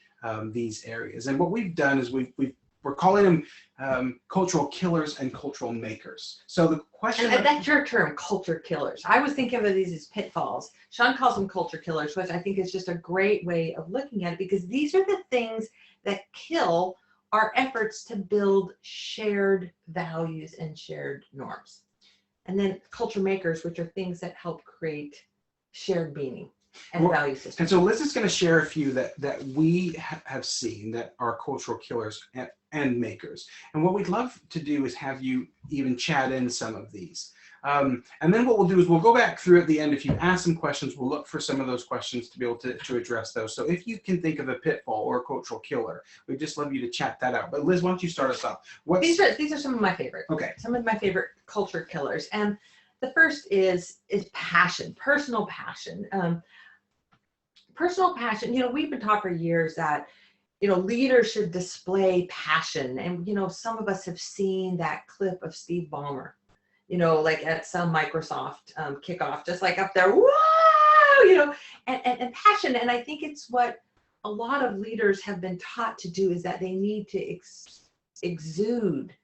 these areas. And what we've done is we're calling them cultural killers and cultural makers. So the question— And that's your term, culture killers. I was thinking of these as pitfalls. Shawn calls them culture killers, which I think is just a great way of looking at it, because these are the things that kill our efforts to build shared values and shared norms. And then culture makers, which are things that help create shared meaning and value systems. And so Liz is going to share a few that we have seen that are cultural killers and makers. And what we'd love to do is have you even chat in some of these. And then what we'll do is we'll go back through at the end. If you ask some questions, we'll look for some of those questions to be able to address those. So if you can think of a pitfall or a cultural killer, we'd just love you to chat that out. But Liz, why don't you start us off? These are some of my favorite. Okay. Some of my favorite culture killers. And the first is passion, personal passion. Personal passion, we've been taught for years that, leaders should display passion. And, some of us have seen that clip of Steve Ballmer, like at some Microsoft kickoff, just like up there, whoa, and passion. And I think it's what a lot of leaders have been taught to do, is that they need to exude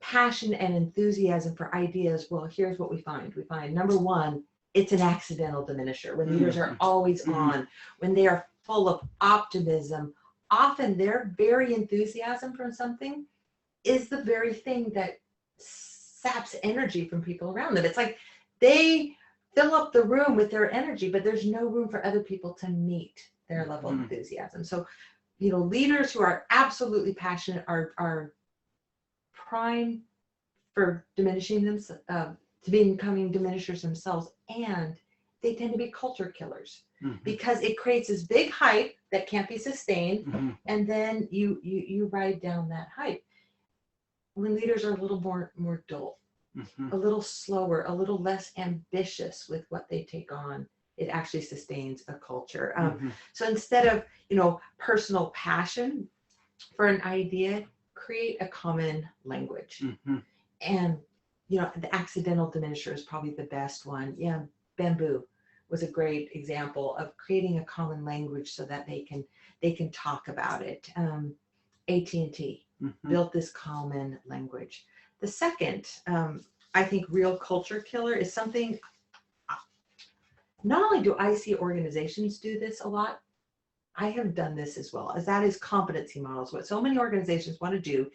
passion and enthusiasm for ideas. Well, here's what we find. We find, number one, it's an accidental diminisher. When leaders are always on, when they are full of optimism, often their very enthusiasm for something is the very thing that saps energy from people around them. It's like they fill up the room with their energy, but there's no room for other people to meet their level of enthusiasm. So, leaders who are absolutely passionate are prime for diminishing themselves, to becoming diminishers themselves, and they tend to be culture killers because it creates this big hype that can't be sustained, and then you ride down that hype. When leaders are a little more dull, a little slower, a little less ambitious with what they take on, it actually sustains a culture. So instead of personal passion for an idea, create a common language. And the accidental diminisher is probably the best one. Yeah, bamboo was a great example of creating a common language so that they can talk about it. AT&T built this common language. The second, I think, real culture killer is something not only do I see organizations do this a lot, I have done this as well, as that is competency models. What so many organizations want to do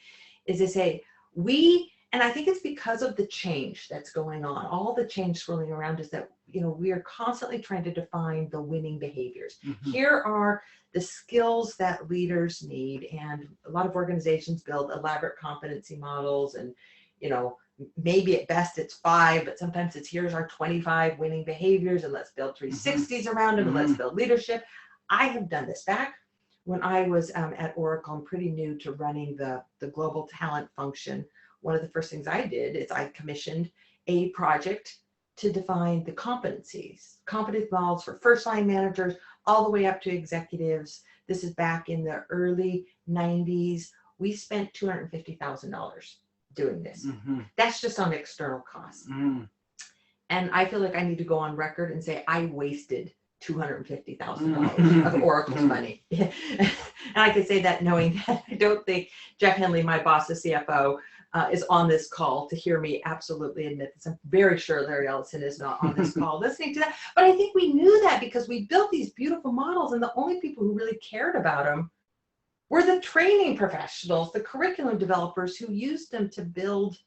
is they say, and I think it's because of the change that's going on, all the change swirling around us, that, we are constantly trying to define the winning behaviors. Here are the skills that leaders need, and a lot of organizations build elaborate competency models, and, maybe at best it's 5, but sometimes it's, here's our 25 winning behaviors, and let's build 360s around them, and let's build leadership. I have done this back when I was at Oracle. I'm pretty new to running the global talent function. One of the first things I did is I commissioned a project to define the competency models for first line managers all the way up to executives. This is back in the early 90s. We spent $250,000 doing this. That's just on external costs. And I feel like I need to go on record and say I wasted $250,000 of Oracle's money. And I can say that knowing that I don't think Jeff Henley, my boss, the CFO, is on this call to hear me absolutely admit this. I'm very sure Larry Ellison is not on this call listening to that. But I think we knew that because we built these beautiful models, and the only people who really cared about them were the training professionals, the curriculum developers who used them to build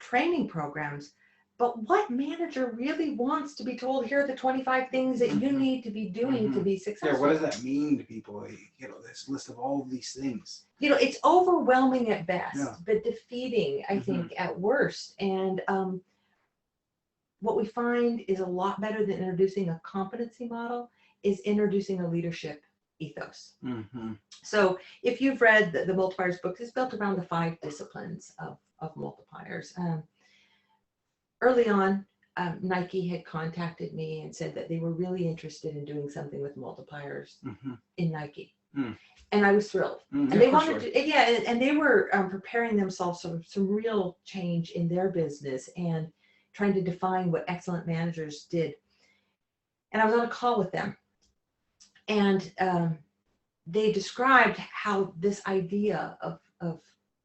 training programs. But what manager really wants to be told, here are the 25 things that you need to be doing to be successful? Yeah, what does that mean to people? This list of all of these things. It's overwhelming at best, but defeating, I think, at worst. And what we find is a lot better than introducing a competency model is introducing a leadership ethos. So if you've read the Multipliers books, it's built around the 5 disciplines of multipliers. Early on, Nike had contacted me and said that they were really interested in doing something with multipliers in Nike. And I was thrilled. And they wanted to, and they were preparing themselves for some real change in their business and trying to define what excellent managers did. And I was on a call with them. And they described how this idea of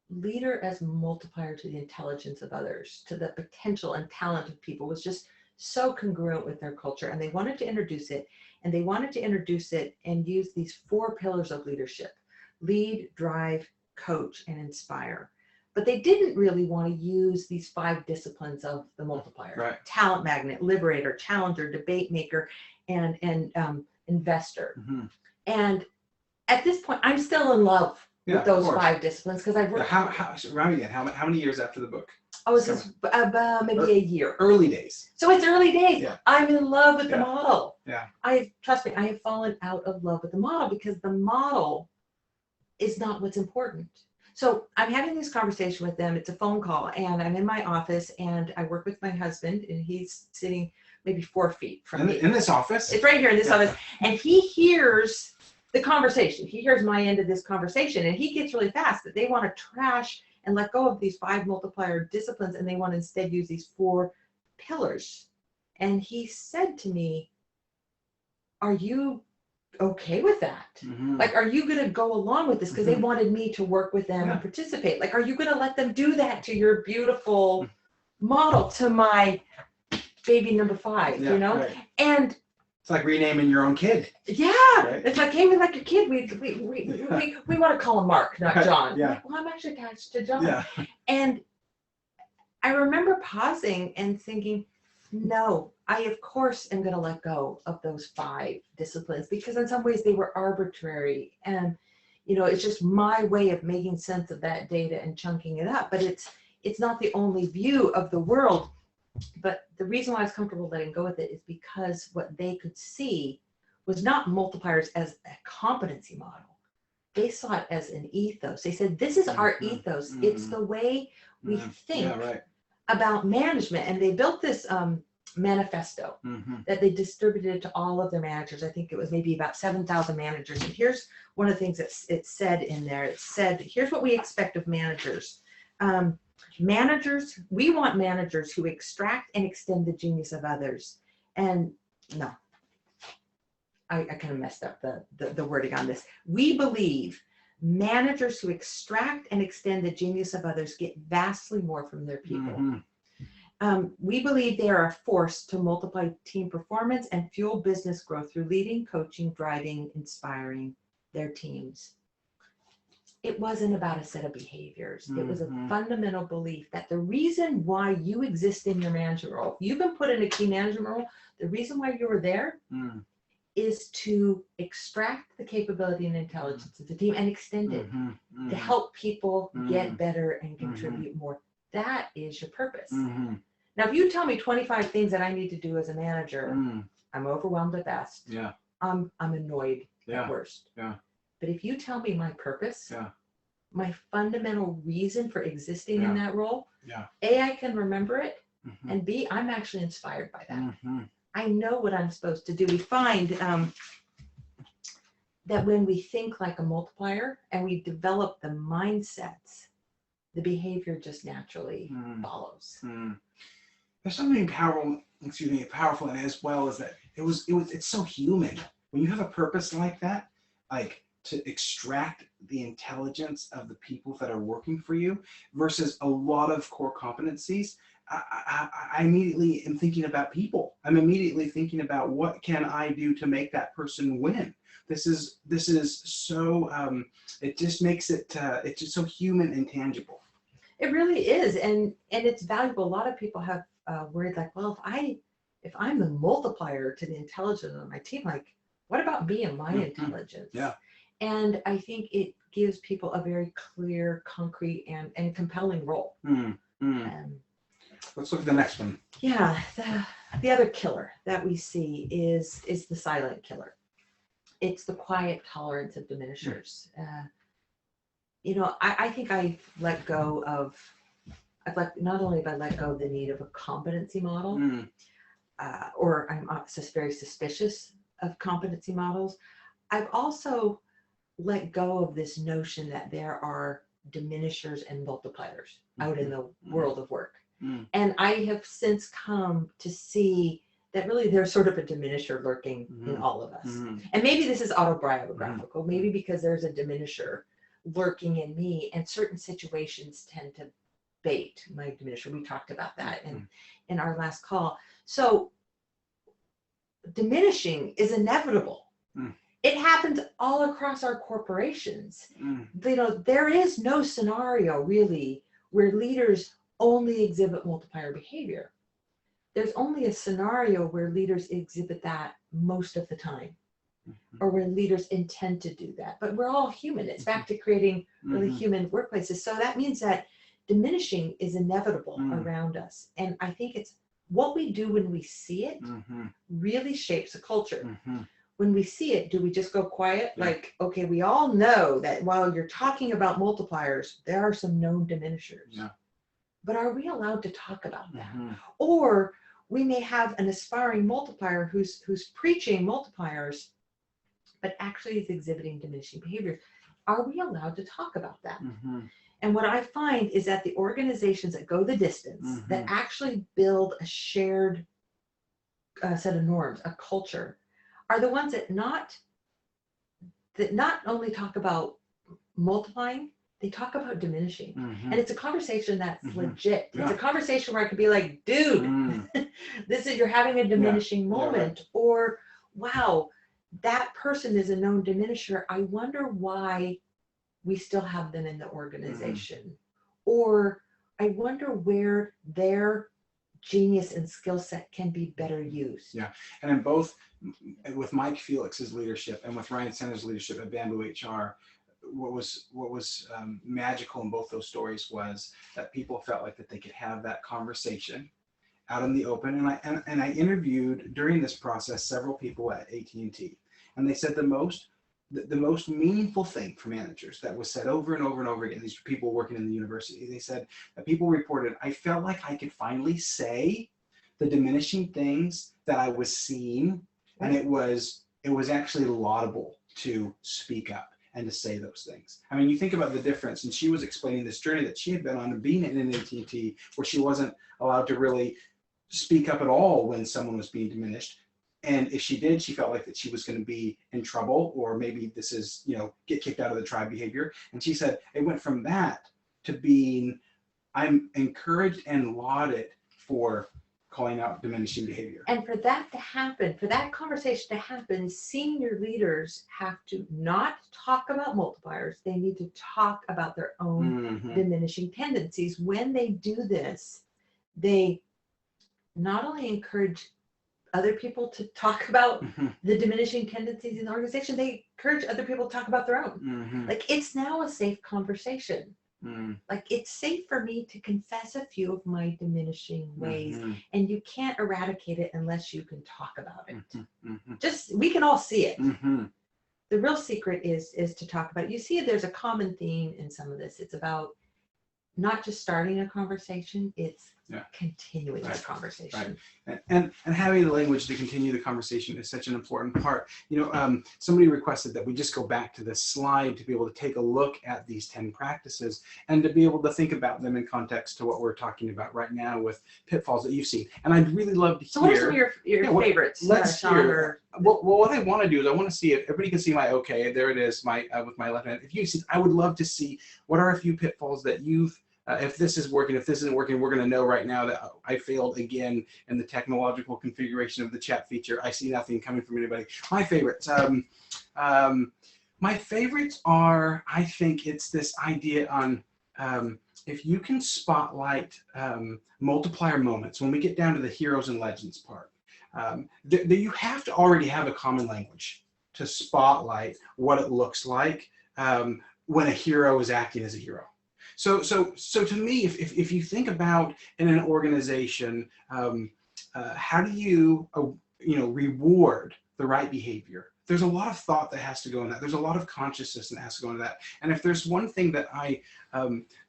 leader as multiplier to the intelligence of others, to the potential and talent of people, was just so congruent with their culture. And they wanted to introduce it, and they wanted to introduce it and use these 4 pillars of leadership: lead, drive, coach, and inspire. But they didn't really want to use these 5 disciplines of the multiplier: talent magnet, liberator, challenger, debate maker, and investor. And at this point, I'm still in love with those 5 disciplines, because I've worked. How many years after the book? Oh, this is maybe a year. Early days. So it's early days. Yeah. I'm in love with the model. Yeah. Trust me, I have fallen out of love with the model, because the model is not what's important. So I'm having this conversation with them. It's a phone call, and I'm in my office, and I work with my husband, and he's sitting maybe 4 feet from me. In this office? It's right here in this office. And he hears the conversation. He hears my end of this conversation, and he gets really fast that they want to trash and let go of these 5 multiplier disciplines, and they want to instead use these 4 pillars. And he said to me, are you okay with that? Like, are you going to go along with this? Because they wanted me to work with them and participate. Like, are you going to let them do that to your beautiful model, to my baby number 5, And it's like renaming your own kid. Yeah, it's like naming like your kid. We want to call him Mark, not John. Yeah. Like, well, I'm actually attached to John. Yeah. And I remember pausing and thinking, no, I of course am going to let go of those 5 disciplines, because in some ways they were arbitrary, and it's just my way of making sense of that data and chunking it up. But it's not the only view of the world. But the reason why I was comfortable letting go with it is because what they could see was not multipliers as a competency model. They saw it as an ethos. They said, this is our ethos. It's the way we think about management. And they built this manifesto that they distributed to all of their managers. I think it was maybe about 7,000 managers. And here's one of the things that it said in there. It said, here's what we expect of managers. We want managers who extract and extend the genius of others. And no, I kind of messed up the wording on this. We believe managers who extract and extend the genius of others get vastly more from their people. We believe they are a force to multiply team performance and fuel business growth through leading, coaching, driving, inspiring their teams. It wasn't about a set of behaviors. It was a fundamental belief that the reason why you exist in your management role, if you've been put in a key management role, the reason why you were there is to extract the capability and intelligence of the team and extend it to help people get better and contribute more. That is your purpose. Now, if you tell me 25 things that I need to do as a manager, I'm overwhelmed at best. Yeah. I'm annoyed at worst. Yeah. But if you tell me my purpose, my fundamental reason for existing in that role, A, I can remember it, and B, I'm actually inspired by that. I know what I'm supposed to do. We find that when we think like a multiplier and we develop the mindsets, the behavior just naturally follows. There's something powerful in it, as well as that it's so human. When you have a purpose like that, like to extract the intelligence of the people that are working for you versus a lot of core competencies, I immediately am thinking about people. I'm immediately thinking about what can I do to make that person win. This is so it just makes it it's just so human and tangible. It really is, and it's valuable. A lot of people have worried like, well, if I'm the multiplier to the intelligence of my team, like, what about me and my intelligence? Yeah. And I think it gives people a very clear, concrete, and compelling role. Let's look at the next one. Yeah, the other killer that we see is the silent killer. It's the quiet tolerance of diminishers. I think I've let go of, not only have I let go of the need of a competency model, or I'm just very suspicious of competency models, I've also let go of this notion that there are diminishers and multipliers out in the world of work. And I have since come to see that really there's sort of a diminisher lurking in all of us. And maybe this is autobiographical, maybe because there's a diminisher lurking in me, and certain situations tend to bait my diminisher. We talked about that in our last call. So diminishing is inevitable. It happens all across our corporations. There is no scenario really where leaders only exhibit multiplier behavior. There's only a scenario where leaders exhibit that most of the time, or where leaders intend to do that. But we're all human. It's back to creating really human workplaces. So that means that diminishing is inevitable around us. And I think it's what we do when we see it really shapes a culture. When we see it, do we just go quiet? Like, okay, we all know that while you're talking about multipliers, there are some known diminishers. But are we allowed to talk about that? Or we may have an aspiring multiplier who's preaching multipliers, but actually is exhibiting diminishing behaviors. Are we allowed to talk about that? And what I find is that the organizations that go the distance, that actually build a shared set of norms, a culture, are the ones that not only talk about multiplying, they talk about diminishing. And it's a conversation that's legit. It's a conversation where I could be like, dude, you're having a diminishing moment. Or, wow, that person is a known diminisher. I wonder why we still have them in the organization. Or I wonder where their genius and skill set can be better used. And in both, with Mike Felix's leadership and with Ryan Center's leadership at Bamboo HR, what was magical in both those stories was that people felt like that they could have that conversation out in the open. And I interviewed during this process several people at AT&T, and they said the most meaningful thing for managers that was said over and over and over again, these people working in the university, they said that people reported, I felt like I could finally say the diminishing things that I was seeing, and it was actually laudable to speak up and to say those things. I mean, you think about the difference, and she was explaining this journey that she had been on, being in an AT&T where she wasn't allowed to really speak up at all when someone was being diminished. And if she did, she felt like that she was going to be in trouble, or maybe this is, get kicked out of the tribe behavior. And she said it went from that to being, I'm encouraged and lauded for calling out diminishing behavior. And for that to happen, for that conversation to happen, senior leaders have to not talk about multipliers. They need to talk about their own diminishing tendencies. When they do this, they not only encourage other people to talk about the diminishing tendencies in the organization, they encourage other people to talk about their own. Like, it's now a safe conversation. Like, it's safe for me to confess a few of my diminishing ways, and you can't eradicate it unless you can talk about it. Just, we can all see it. The real secret is to talk about it. You see, there's a common theme in some of this. It's about not just starting a conversation, it's continuing the conversation. And having the language to continue the conversation is such an important part. You know, somebody requested that we just go back to this slide to be able to take a look at these 10 practices and to be able to think about them in context to what we're talking about right now with pitfalls that you've seen. And I'd really love to hear. So what are some of your favorites? Let's hear. Well, what I want to do is I want to see if everybody can see my, okay, there it is, my with my left hand. If you see, I would love to see what are a few pitfalls that you've if this is working, if this isn't working, we're going to know right now that I failed again in the technological configuration of the chat feature. I see nothing coming from anybody. My favorites. My favorites are, I think it's this idea on if you can spotlight multiplier moments, when we get down to the heroes and legends part, you have to already have a common language to spotlight what it looks like when a hero is acting as a hero. So to me, if you think about in an organization, how do you reward the right behavior? There's a lot of thought that has to go in that. There's a lot of consciousness that has to go into that. And if there's one thing that I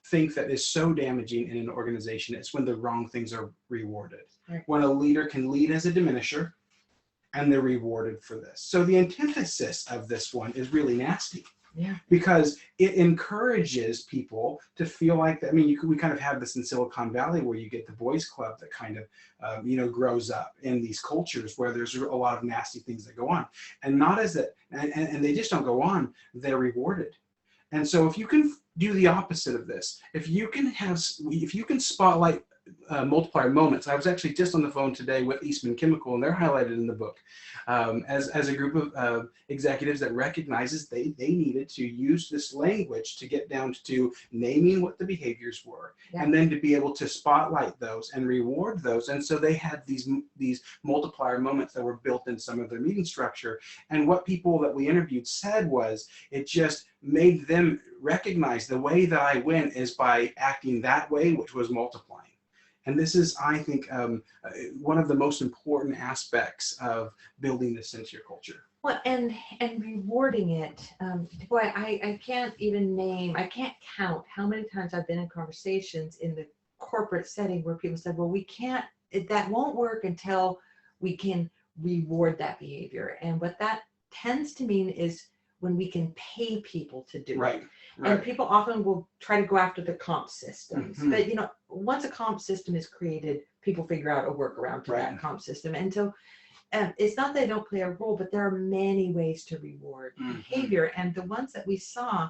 think that is so damaging in an organization, it's when the wrong things are rewarded. Right. When a leader can lead as a diminisher and they're rewarded for this. So the antithesis of this one is really nasty. Yeah. Because it encourages people to feel like that. I mean, we kind of have this in Silicon Valley where you get the boys club that kind of, grows up in these cultures where there's a lot of nasty things that go on, and not as that, and they just don't go on. They're rewarded. And so if you can do the opposite of this, if you can spotlight multiplier moments. I was actually just on the phone today with Eastman Chemical, and they're highlighted in the book as a group of executives that recognizes they needed to use this language to get down to naming what the behaviors were, and then to be able to spotlight those and reward those. And so they had these multiplier moments that were built in some of their meeting structure. And what people that we interviewed said was, it just made them recognize the way that I win is by acting that way, which was multiplying. And this is, I think, one of the most important aspects of building this into your culture. Well, and rewarding it. Boy, I can't count how many times I've been in conversations in the corporate setting where people said, well, that won't work until we can reward that behavior. And what that tends to mean is when we can pay people to do it. And people often will try to go after the comp systems. But once a comp system is created, people figure out a workaround to that comp system. And so it's not that they don't play a role, but there are many ways to reward behavior. And the ones that we saw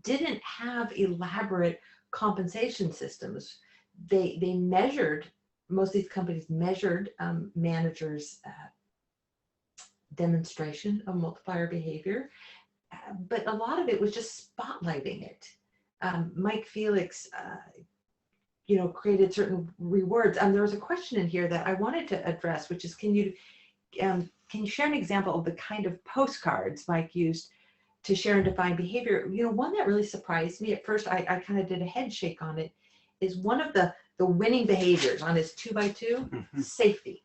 didn't have elaborate compensation systems. They measured, most of these companies measured managers' demonstration of multiplier behavior, but a lot of it was just spotlighting it. Mike Felix, created certain rewards. There was a question in here that I wanted to address, which is, can you share an example of the kind of postcards Mike used to share and define behavior? One that really surprised me at first, I kind of did a head shake on it, is one of the winning behaviors on his 2x2, safety.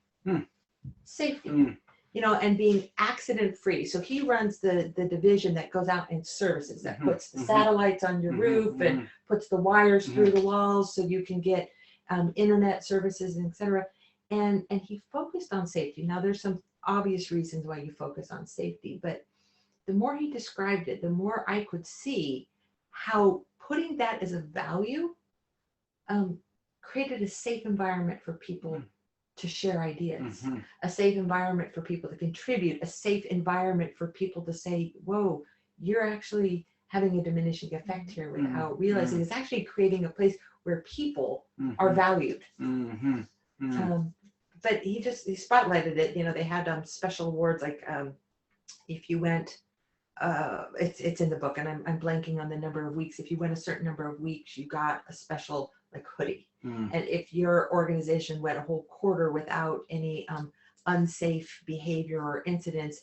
Safety. And being accident free. So he runs the division that goes out and services, that puts the satellites on your roof and puts the wires through the walls so you can get internet services, and etc. And he focused on safety. Now there's some obvious reasons why you focus on safety, but the more he described it, the more I could see how putting that as a value created a safe environment for people to share ideas, a safe environment for people to contribute, a safe environment for people to say, whoa, you're actually having a diminishing effect here without realizing it's actually creating a place where people are valued. But he spotlighted it. You know, they had special awards, like if you went, it's in the book, and I'm blanking on the number of weeks. If you went a certain number of weeks, you got a special like hoodie. And if your organization went a whole quarter without any unsafe behavior or incidents,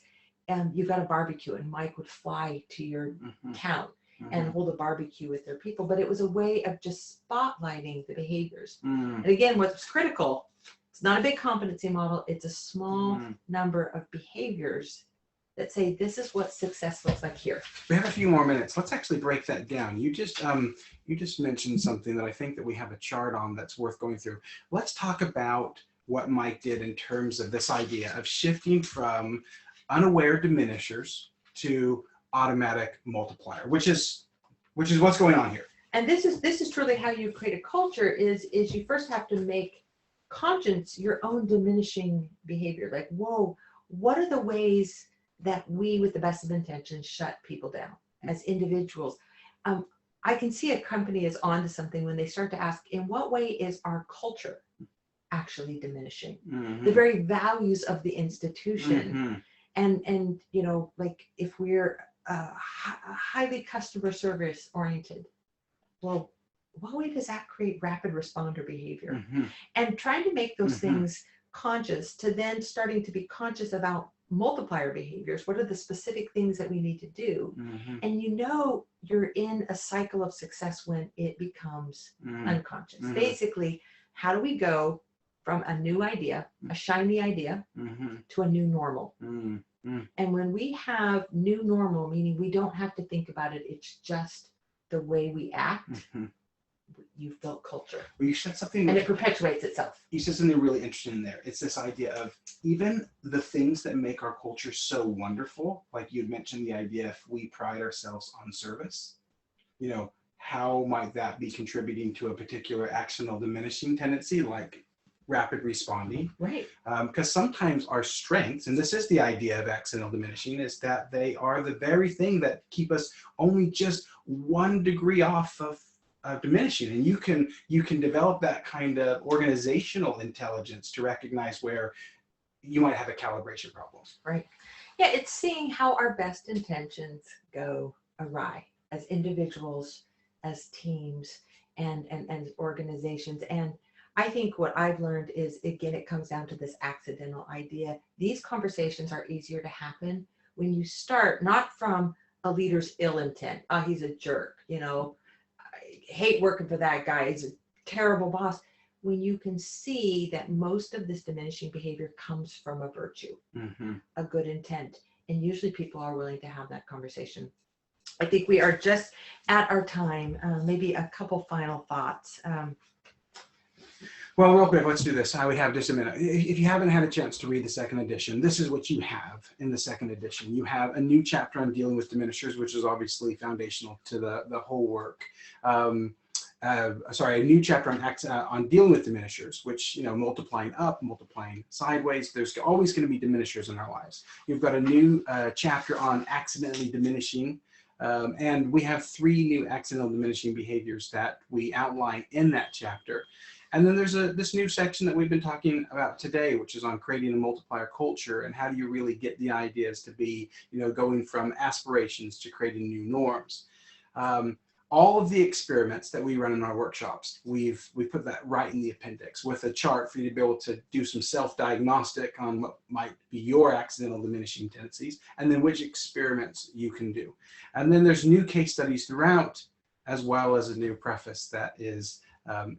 you got a barbecue, and Mike would fly to your town and hold a barbecue with their people. But it was a way of just spotlighting the behaviors. And again, what's critical, it's not a big competency model. It's a small number of behaviors that say, this is what success looks like here. We have a few more minutes. Let's actually break that down. You just mentioned something that I think that we have a chart on that's worth going through. Let's talk about what Mike did in terms of this idea of shifting from unaware diminishers to automatic multiplier, which is what's going on here. And this is truly how you create a culture. Is you first have to make conscious your own diminishing behavior. Like, whoa, what are the ways that we, with the best of intentions, shut people down as individuals? I can see a company is onto something when they start to ask, in what way is our culture actually diminishing the very values of the institution? And you know, like if we're highly customer service oriented, well, what way does that create rapid responder behavior? And trying to make those things conscious, to then starting to be conscious about multiplier behaviors. What are the specific things that we need to do? And you know, you're in a cycle of success when it becomes unconscious. Basically, how do we go from a new idea, a shiny idea, to a new normal? And when we have new normal, meaning we don't have to think about it, it's just the way we act, you've built culture. Well, you said something, and it perpetuates itself. You said something really interesting in there. It's this idea of even the things that make our culture so wonderful, like you'd mentioned the idea, if we pride ourselves on service, you know, how might that be contributing to a particular accidental diminishing tendency, like rapid responding? Right. Because sometimes our strengths, and this is the idea of accidental diminishing, is that they are the very thing that keep us only just 1 degree off of diminishing. And you can develop that kind of organizational intelligence to recognize where you might have a calibration problem. Right. Yeah, it's seeing how our best intentions go awry as individuals, as teams, and organizations. And I think what I've learned is, again, it comes down to this accidental idea. These conversations are easier to happen when you start not from a leader's ill intent. Oh, he's a jerk, you know, I hate working for that guy, he's a terrible boss. When you can see that most of this diminishing behavior comes from a virtue, a good intent, and usually people are willing to have that conversation. I think we are just at our time. Maybe a couple final thoughts. Well, real quick, let's do this. We have just a minute. If you haven't had a chance to read the second edition, this is what you have in the second edition. You have a new chapter on dealing with diminishers, which is obviously foundational to the whole work. A new chapter on dealing with diminishers, which, you know, multiplying up, multiplying sideways. There's always going to be diminishers in our lives. You've got a new chapter on accidentally diminishing. And we have 3 new accidental diminishing behaviors that we outline in that chapter. And then there's this new section that we've been talking about today, which is on creating a multiplier culture, and how do you really get the ideas to be, you know, going from aspirations to creating new norms. All of the experiments that we run in our workshops, we put that right in the appendix with a chart for you to be able to do some self-diagnostic on what might be your accidental diminishing tendencies, and then which experiments you can do. And then there's new case studies throughout, as well as a new preface that is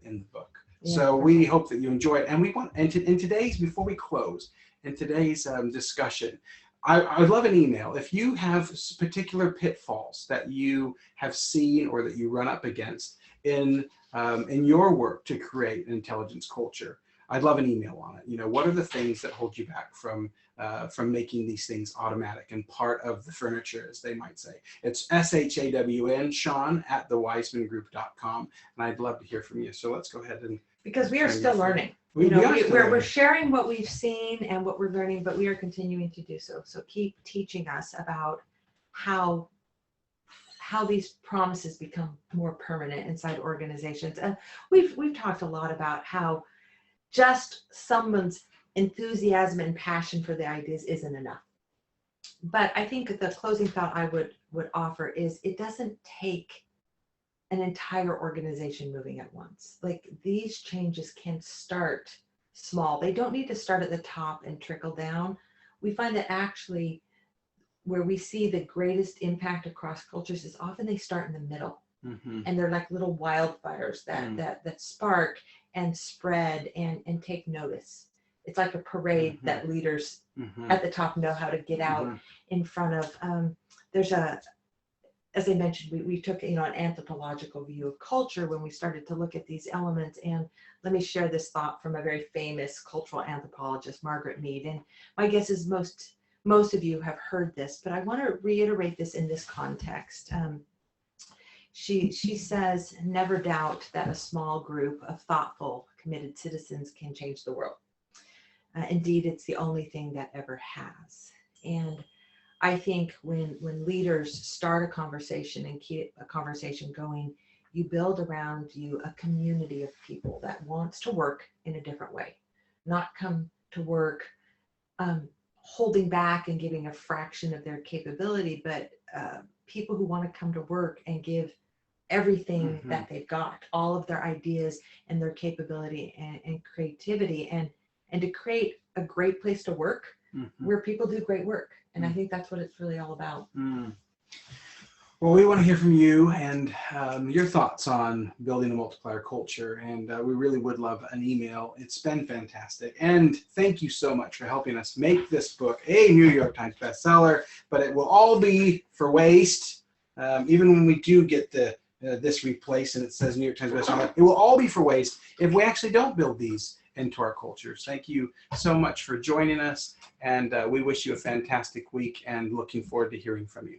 in the book. Yeah. So we hope that you enjoy it. And we want, and in today's, before we close, in today's discussion, I would love an email. If you have particular pitfalls that you have seen or that you run up against in your work to create an intelligence culture, I'd love an email on it. You know, what are the things that hold you back from making these things automatic and part of the furniture, as they might say? It's SHAWN, Shawn at thewisemangroup.com, and I'd love to hear from you. So let's go ahead and, because we are still learning. We're sharing what we've seen and what we're learning, but we are continuing to do so. So keep teaching us about how how these promises become more permanent inside organizations. And we've talked a lot about how just someone's enthusiasm and passion for the ideas isn't enough. But I think the closing thought I would offer is it doesn't take an entire organization moving at once. Like, these changes can start small. They don't need to start at the top and trickle down. We find that actually where we see the greatest impact across cultures is often they start in the middle. And they're like little wildfires that spark and spread and take notice. It's like a parade that leaders at the top know how to get out in front of. As I mentioned, we took an anthropological view of culture when we started to look at these elements. And let me share this thought from a very famous cultural anthropologist, Margaret Mead. And my guess is most of you have heard this, but I want to reiterate this in this context. She says, never doubt that a small group of thoughtful, committed citizens can change the world. Indeed, it's the only thing that ever has. And I think when leaders start a conversation and keep a conversation going, you build around you a community of people that wants to work in a different way, not come to work holding back and giving a fraction of their capability, but people who want to come to work and give everything that they've got, all of their ideas and their capability and creativity, and to create a great place to work where people do great work. And I think that's what it's really all about. Well, we want to hear from you and your thoughts on building a multiplier culture. And we really would love an email. It's been fantastic. And thank you so much for helping us make this book a New York Times bestseller. But it will all be for waste. Even when we do get this replaced and it says New York Times bestseller, it will all be for waste if we actually don't build these into our cultures. Thank you so much for joining us, and we wish you a fantastic week and looking forward to hearing from you.